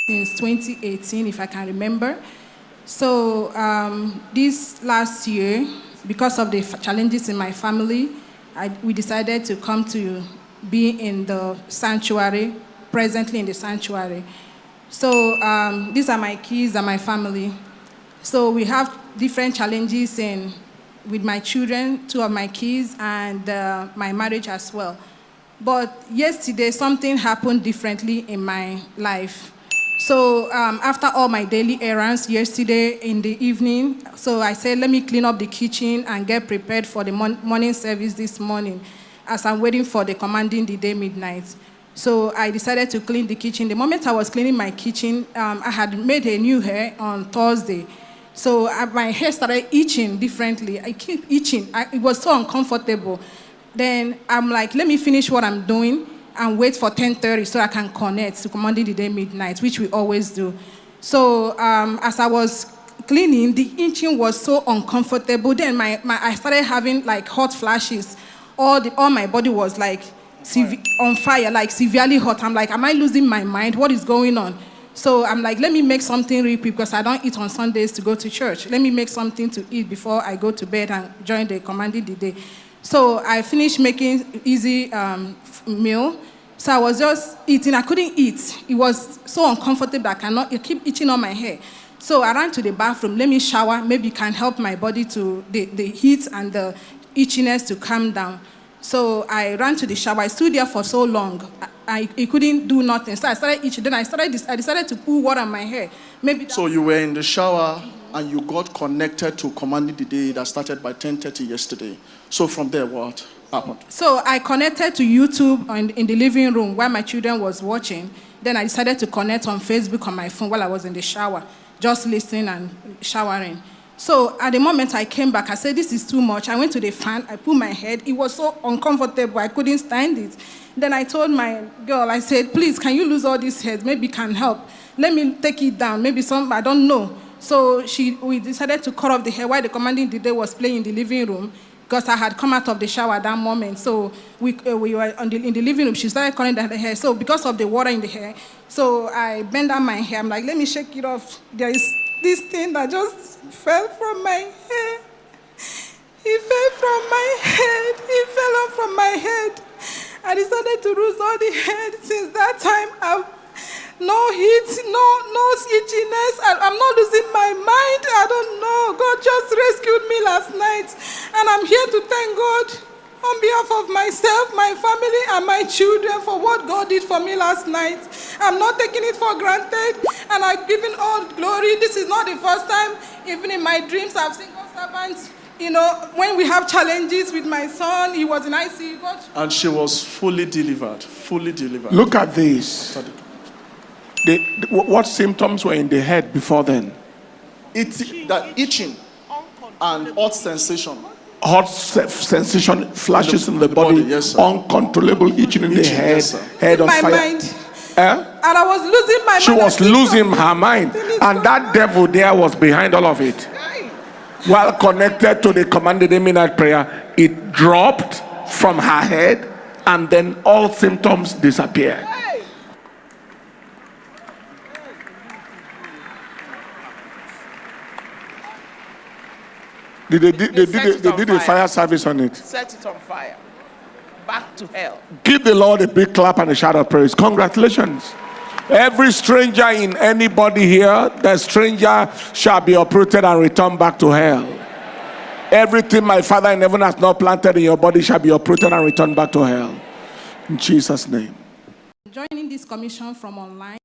since 2018, if I can remember. So this last year, because of the challenges in my family, we decided to come to be in the sanctuary, presently in the sanctuary. So these are my kids and my family. So we have different challenges with my children, 2 of my kids, and my marriage as well. But yesterday, something happened differently in my life. So after all my daily errands yesterday in the evening, so I said, let me clean up the kitchen and get prepared for the morning service this morning as I'm waiting for the commanding the day midnight. So I decided to clean the kitchen. The moment I was cleaning my kitchen, I had made a new hair on Thursday. So my hair started itching differently. I keep itching. It was so uncomfortable. Then I'm like, let me finish what I'm doing and wait for 10:30 so I can connect to commanding the day midnight, which we always do. So as I was cleaning, the itching was so uncomfortable. Then I started having like hot flashes. All my body was like on fire, like severely hot. I'm like, am I losing my mind? What is going on? So I'm like, let me make something real quick because I don't eat on Sundays to go to church. Let me make something to eat before I go to bed and join the commanding the day. So I finished making easy meal. So I was just eating. I couldn't eat. It was so uncomfortable. It keep itching on my hair. So I ran to the bathroom. Let me shower. Maybe it can help my body to the heat and the itchiness to calm down. So I ran to the shower. I stood there for so long. I couldn't do nothing. So I started itching. Then I decided to put water on my hair. So you were in the shower and you got connected to commanding the day that started by 10:30 yesterday. So from there, what happened? So I connected to YouTube in the living room while my children was watching. Then I decided to connect on Facebook on my phone while I was in the shower, just listening and showering. So at the moment I came back, I said, this is too much. I went to the fan, I put my head. It was so uncomfortable, I couldn't stand it. Then I told my girl, I said, please, can you lose all these hairs? Maybe it can help. Let me take it down. Maybe I don't know. So we decided to cut off the hair while the commanding the day was playing in the living room because I had come out of the shower at that moment. So we were in the living room. She started cutting down the hair. So because of the water in the hair, so I bent down my hair. I'm like, let me shake it off. There is this thing that just fell from my hair. It fell from my head. It fell off from my head. I decided to lose all the hair. Since that time, no heat, no itchiness. I'm not losing my mind. I don't know. God just rescued me last night. And I'm here to thank God on behalf of myself, my family, and my children for what God did for me last night. I'm not taking it for granted. And I'm giving all glory. This is not the first time. Even in my dreams, I've seen God's servants. You know, when we have challenges with my son, he was in ICU. And she was fully delivered. Fully delivered. Look at this. What symptoms were in the head before then? Itching and hot sensation. Hot sensation, flashes in the body, yes, uncontrollable itching in the head, yes, head on my fire. mind. And I was losing my mind. She was losing her mind, and that devil there was behind all of it. While connected to the commanded midnight prayer, it dropped from her head, and then all symptoms disappeared. They did a fire service on it. Set it on fire. Back to hell. Give the Lord a big clap and a shout of praise. Congratulations. Every stranger in anybody here, the stranger shall be uprooted and returned back to hell. Everything my Father in heaven has not planted in your body shall be uprooted and returned back to hell. In Jesus' name. Joining this commission from online.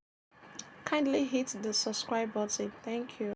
Kindly hit the subscribe button. Thank you.